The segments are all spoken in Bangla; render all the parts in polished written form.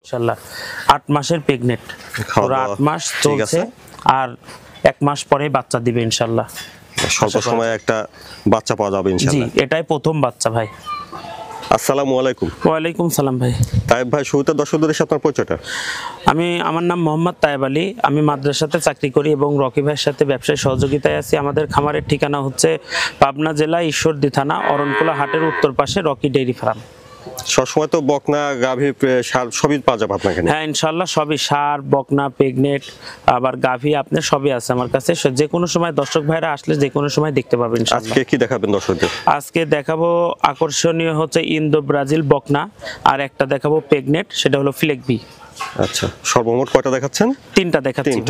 ইনশাআল্লাহ 8 মাসের প্রেগনেন্ট, পুরো 8 মাস চলছে আর 1 মাস পরে বাচ্চা দিবে ইনশাআল্লাহ। স্বল্প সময়ে একটা বাচ্চা পাওয়া যাবে ইনশাআল্লাহ। জি, এটাই প্রথম বাচ্চা ভাই। আসসালামু আলাইকুম। ওয়ালাইকুম সালাম ভাই। তাইব ভাই, শুরুতে দর্শকদের সাথে আপনার পরিচয়টা। আমার নাম মোহাম্মদ তায়েব আলী, আমি মাদ্রাসাতে চাকরি করি এবং রকি ভাইয়ের সাথে ব্যবসায় সহযোগিতায় আছি। আমাদের খামারের ঠিকানা হচ্ছে পাবনা জেলা ঈশ্বরদী থানা অরণকুলা হাটের উত্তর পাশে রকি ডেইরি ফার্ম। সবসময় তো বকনা গাভী সার সবই পাওয়া যাবে আপনার এখানে? হ্যাঁ ইনশাআল্লাহ সবই, সার বকনা প্রেগনেন্ট আবার গাভী আপনার সবই আছে আমার কাছে। যে কোনো সময় দর্শক ভাইরা আসলে যে কোনো সময় দেখতে পাবেন ইনশাআল্লাহ। আজকে কি দেখাবেন দর্শকদের? আজকে দেখাবো আকর্ষণীয় হচ্ছে ইন্দো ব্রাজিল বকনা, আর একটা দেখাবো প্রেগনেন্ট, সেটা হলো ফ্লেগবি। আচ্ছা, সর্বমোট কয়টা দেখাচ্ছেন? 3টা দেখাচ্ছি।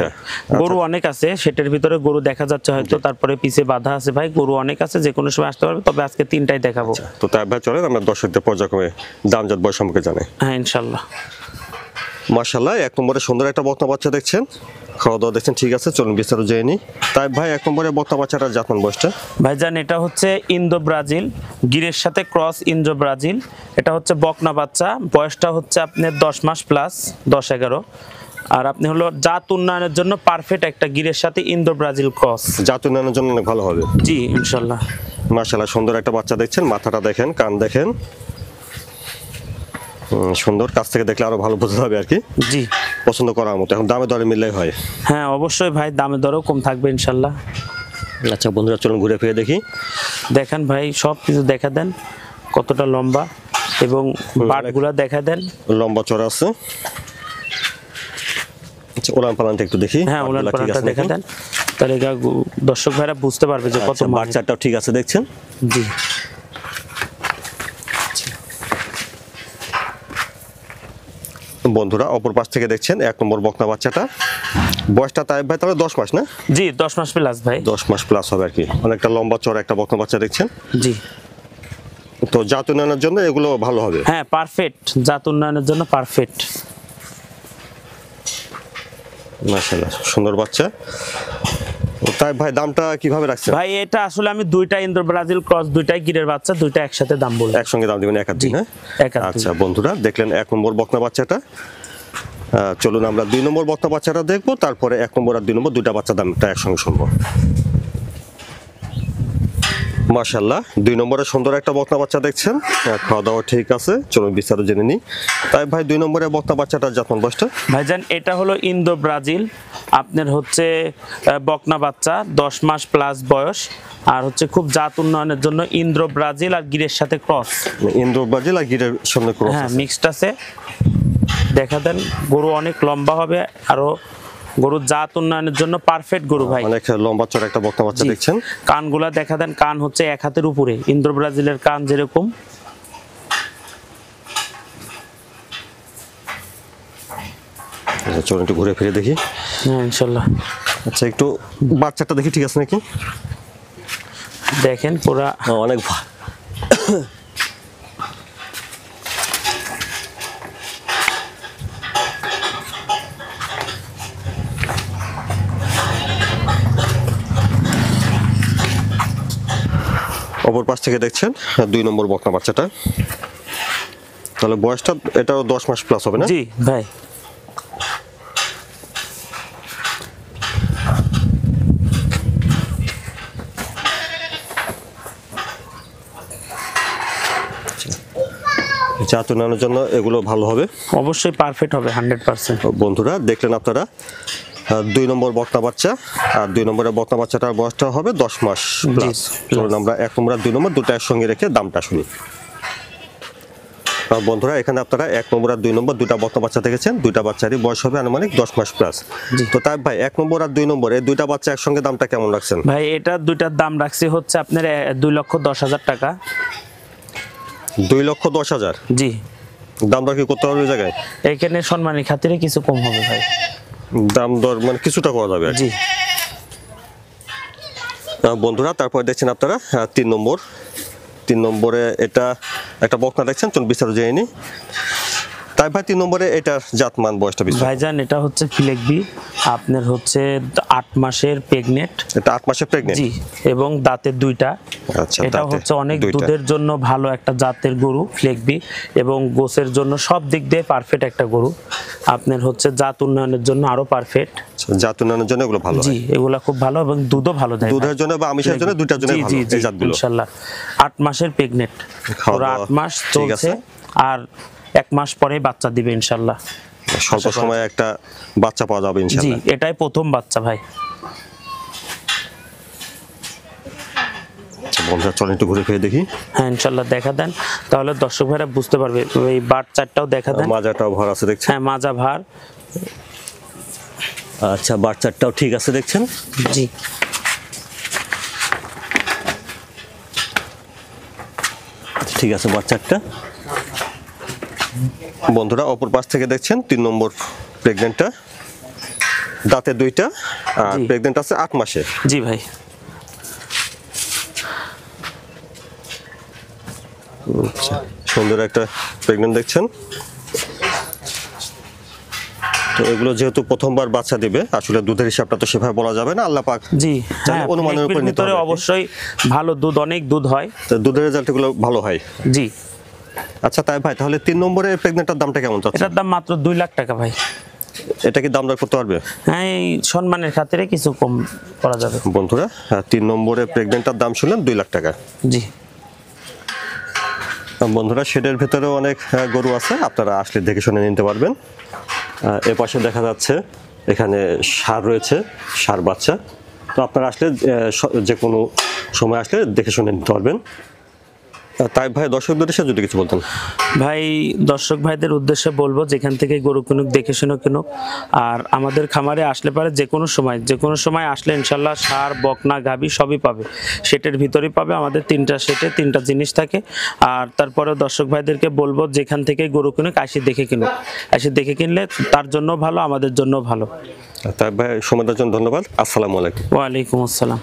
গরু অনেক আছে, সেটার ভিতরে গরু দেখা যাচ্ছে হয়তো, তারপরে পিছে বাধা আছে ভাই, গরু অনেক আছে, যে কোনো সময় আসতে পারবে, তবে আজকে 3টাই দেখাবো। তো তাই ভাই চলেন আমরা দর্শকদের পর্যায়ক্রমে দাম জাত বয়স সম্পর্কে জানাই। হ্যাঁ ইনশাআল্লাহ। মাশাআল্লাহ, 1 নম্বরে সুন্দর একটা বকনা বাচ্চা দেখছেন, খাওয়া দাওয়া দেখছেন, ঠিক আছে, চলুন বিস্তারিত জেনে নিই। তাই ভাই 1 নম্বরে বকনা বাচ্চাটার জাতমান বয়সটা? ভাইজান এটা হচ্ছে ইন্দো ব্রাজিল, গিরের সাথে ক্রস ইন্দো ব্রাজিল। এটা হচ্ছে বকনা বাচ্চা, বয়সটা হচ্ছে আপনার 10 মাস প্লাস, 10-11। আর আপনি হলো জাত উন্নয়নের জন্য পারফেক্ট একটা গিরের সাথে ইন্দো ব্রাজিল ক্রস। জাত উন্নয়নের জন্য অনেক ভালো হবে। জি ইনশাআল্লাহ। মাশাআল্লাহ, সুন্দর একটা বাচ্চা দেখছেন, মাথাটা দেখেন, কান দেখেন, সুন্দর, কাছ থেকে দেখলে আরো ভালো বোঝা যাবে আর কি। জি, পছন্দ করার মতো। এখন দামে দরে মিললেই হয়। হ্যাঁ অবশ্যই ভাই, দামে দরও কম থাকবে ইনশাআল্লাহ। আচ্ছা বন্ধুরা, চলুন ঘুরে ফিরে দেখি। দেখেন ভাই, সব কিছু দেখা দেন, কতটা লম্বা এবং বাটগুলা দেখা দেন। লম্বা চড়া আছে। আচ্ছা, ওলান পালানটা একটু দেখি। হ্যাঁ ওলান পালানটা দেখা দেন, তাহলে দর্শক ভাইরা বুঝতে পারবে যে কত। বাচ্চাটাও ঠিক আছে দেখছেন? জি। বন্ধুরা অপর পাশ থেকে দেখছেন 1 নম্বর বকনা বাচ্চাটা, বয়সটা তাইব ভাই তাহলে 10 মাস না? জি 10 মাস প্লাস ভাই। 10 মাস প্লাস হবে আর কি। অনেকটা লম্বা চড়া একটা বকনা বাচ্চা দেখছেন। জি। তো জাত উন্নয়নের জন্য এগুলো ভালো হবে। হ্যাঁ পারফেক্ট, জাত উন্নয়নের জন্য পারফেক্ট। মাশাআল্লাহ, সুন্দর বাচ্চা। তাই ভাই দামটা কিভাবে রাখছেন? ভাই এটা আসলে আমি 2টা ইন্দো ব্রাজিল ক্রস, 2টাই গিরের বাচ্চা, 2টা একসাথে দাম বলবো। একসঙ্গে দাম দিবেন? একাধিক না? আচ্ছা একাধিক। বন্ধুরা, দেখলেন 1 নম্বর বকনা বাচ্চাটা। চলুন আমরা 2 নম্বর বকনা বাচ্চাটা দেখবো, তারপরে 1 নম্বর আর 2 নম্বর দুইটা বাচ্চা দামটা একসঙ্গে শুনবো। মাশাআল্লাহ, 2 নম্বরে সুন্দর একটা বকনা বাচ্চা দেখছেন, খাওয়া দাওয়া ঠিক আছে, চলুন বিস্তারিত জেনে নিই। তাই ভাই 2 নম্বরে বকনা বাচ্চাটার জাতমান বয়সটা? ভাইজান এটা হলো ইন্দো ব্রাজিল, আপনার হচ্ছে বকনা বাচ্চা, 10 মাস প্লাস বয়স, আর হচ্ছে খুব জাত উন্নয়নের জন্য ইন্দো ব্রাজিল আর গিরের সাথে ক্রস। ইন্দো ব্রাজিল আর গিরের সঙ্গে ক্রস। হ্যাঁ মিক্সড আছে, দেখা দেন। গরু অনেক লম্বা হবে, আরো গরুর জাত উন্নয়নের জন্য পারফেক্ট গরু ভাই। অনেক লম্বা চড়া একটা বকনা বাচ্চা দেখছেন। কানগুলা দেখা দেন, কান হচ্ছে 1 হাতের উপরে, ইন্দো ব্রাজিলের কান যেরকম। চলুন একটু ঘুরে ফিরে দেখি। হ্যাঁ ইনশাআল্লাহ। আচ্ছা, একটু বাচ্চাটা দেখি, ঠিক আছে নাকি? দেখেন পুরা অনেক অপর পাশ থেকে দেখছেন 2 নম্বর বকনা বাচ্চাটা, তাহলে বয়সটা এটাও 10 মাস প্লাস হবে না? জি ভাই। জাত উন্নয়নের জন্য এগুলো ভালো হবে, অবশ্যই পারফেক্ট হবে 100%। বন্ধুরা দেখলেন আপনারা 2 নম্বর বকনা বাচ্চা, আর 2 নম্বরের বকনা বাচ্চাটার বয়সটা হবে 10 মাস প্লাস। চলুন আমরা 1 নম্বর আর 2 নম্বর দুটো একসঙ্গে রেখে দামটা শুনি। বন্ধুরা এখানে আপনারা 1 নম্বর আর 2 নম্বর দুটা বকনা বাচ্চা দেখেছেন, দুইটা বাচ্চারই বয়স হবে আনুমানিক 10 মাস প্লাস। তো তাই ভাই 1 নম্বর আর 2 নম্বর এই দুইটা বাচ্চা একসঙ্গে দামটা কেমন রাখছেন? ভাই এটা দুইটার দাম রাখছি হচ্ছে আপনার 2,10,000 টাকা। 2,10,000? জি। দাম দর কি করতে হবে ওই জায়গায়? এখানে সম্মানের খাতিরে কিছু কম হবে ভাই। দাম দর মানে কিছুটা করা যাবে? জি। বন্ধুরা তারপর দেখছেন আপনারা 3 নম্বরে এটা একটা বকনা দেখছেন, চলুন বিস্তারিত জেনে নিই। তাই ভাই 3 নম্বরে এটার জাতমান বয়সটা বেশি। ভাইজান এটা হচ্ছে ফিলেকবি, আপনার হচ্ছে 8 মাসের প্রেগনেন্ট। এটা 8 মাসের প্রেগন্যান্ট। জি, এবং দাঁতের দুইটা। আচ্ছা, এটা দাঁতে হচ্ছে অনেক দুইটা। দুধের জন্য ভালো একটা জাতের গরু ফ্লেকবি, এবং গোসের জন্য সব দিক দিয়ে পারফেক্ট একটা গরু। আপনার হচ্ছে জাত উন্নয়নের জন্য আরো পারফেক্ট। জাত উন্নয়নের জন্য এগুলো ভালো জি, হয়। এগুলা খুব ভালো এবং দুধও ভালো দেয়। দুধের জন্য বা আমিষের জন্য দুইটার জন্য জি ভালো জি জি এই জাতগুলো। ইনশাআল্লাহ 8 মাসের প্রেগনেন্ট, খাওয়া পুরো দাওয়া 8 মাস ঠিক চলছে, আছে। আর 1 মাস পরে বাচ্চা দিবে ইনশাআল্লাহ। স্বল্প সময়ে একটা বাচ্চা পাওয়া যাবে জি, ইনশাআল্লাহ। এটাই প্রথম বাচ্চা ভাই। আচ্ছা বন্ধুরা চলেন একটু ঘুরে ফিরে দেখি। হ্যাঁ ইনশাআল্লাহ দেখা দেন, তাহলে দর্শক ভাইরা বুঝতে পারবে। এই বাচ্চাটাও দেখা দেন। মাজাটাও ভর আছে দেখছেন। হ্যাঁ মাজা ভার। আচ্ছা বাচ্চাটাও ঠিক আছে দেখছেন। জি ঠিক আছে বাচ্চাটা। বন্ধুরা অপর পাশ থেকে দেখছেন 3 নম্বর প্রেগন্যান্টটা, দাঁতে দুইটা, আর জি। প্রেগন্যান্ট আছে 8 মাসে। জি ভাই। আচ্ছা সুন্দর একটা প্রেগন্যান্ট দেখছেন। তো এগুলো যেহেতু প্রথমবার বাচ্চা দিবে, আসলে দুধের হিসাবটা তো সেভাবে বলা যাবে না, আল্লাহ পাক জি তাহলে হ্যাঁ, অনুমানের উপর ফ্লেকবির নিতে ভিতরে হবে আর কি। অবশ্যই ভালো দুধ, অনেক দুধ হয়। তো দুধের রেজাল্ট এগুলো ভালো হয়। জি, আচ্ছা তাই ভাই তাহলে 3 নম্বরের প্রেগন্যান্টটার দামটা কেমন চাচ্ছেন? এটার দাম মাত্র 2 লাখ টাকা ভাই। এটা কি দাম দর করতে পারবে? হ্যাঁ, এই সম্মানের খাতিরে কিছু কম করা যাবে। বন্ধুরা 3 নম্বরের প্রেগন্যান্টটার দাম শুনলেন 2 লাখ টাকা। জি বন্ধুরা শেডের ভেতরেও অনেক গরু আছে, আপনারা আসলে দেখে শুনে নিতে পারবেন। এর পাশে দেখা যাচ্ছে এখানে ষাঁড় রয়েছে, ষাঁড় বাচ্চা। তো আপনারা আসলে যে কোনো সময় আসলে দেখে শুনে নিতে পারবেন। তাই ভাই দর্শকদের এসে যদি কিছু বলতেন। ভাই, দর্শক ভাইদের উদ্দেশ্যে বলবো যেখান থেকে গরু কিনুক দেখে শুনে কিনুক, আর আমাদের খামারে আসলে পারে যে কোনো সময় আসলে ইনশাল্লাহ ষাঁড়, বকনা, গাভী সবই পাবে। সেটের ভিতরেই পাবে। আমাদের 3টা সেটে 3টা জিনিস থাকে। আর তারপরে দর্শক ভাইদেরকে বলবো যেখান থেকে গরু কিনুক আসি দেখে কিনুক। আসি দেখে কিনলে তার জন্য ভালো, আমাদের জন্য ভালো। তাই ভাই সময়ের জন্য ধন্যবাদ। আসসালামু আলাইকুম। ওয়ালাইকুম আসসালাম।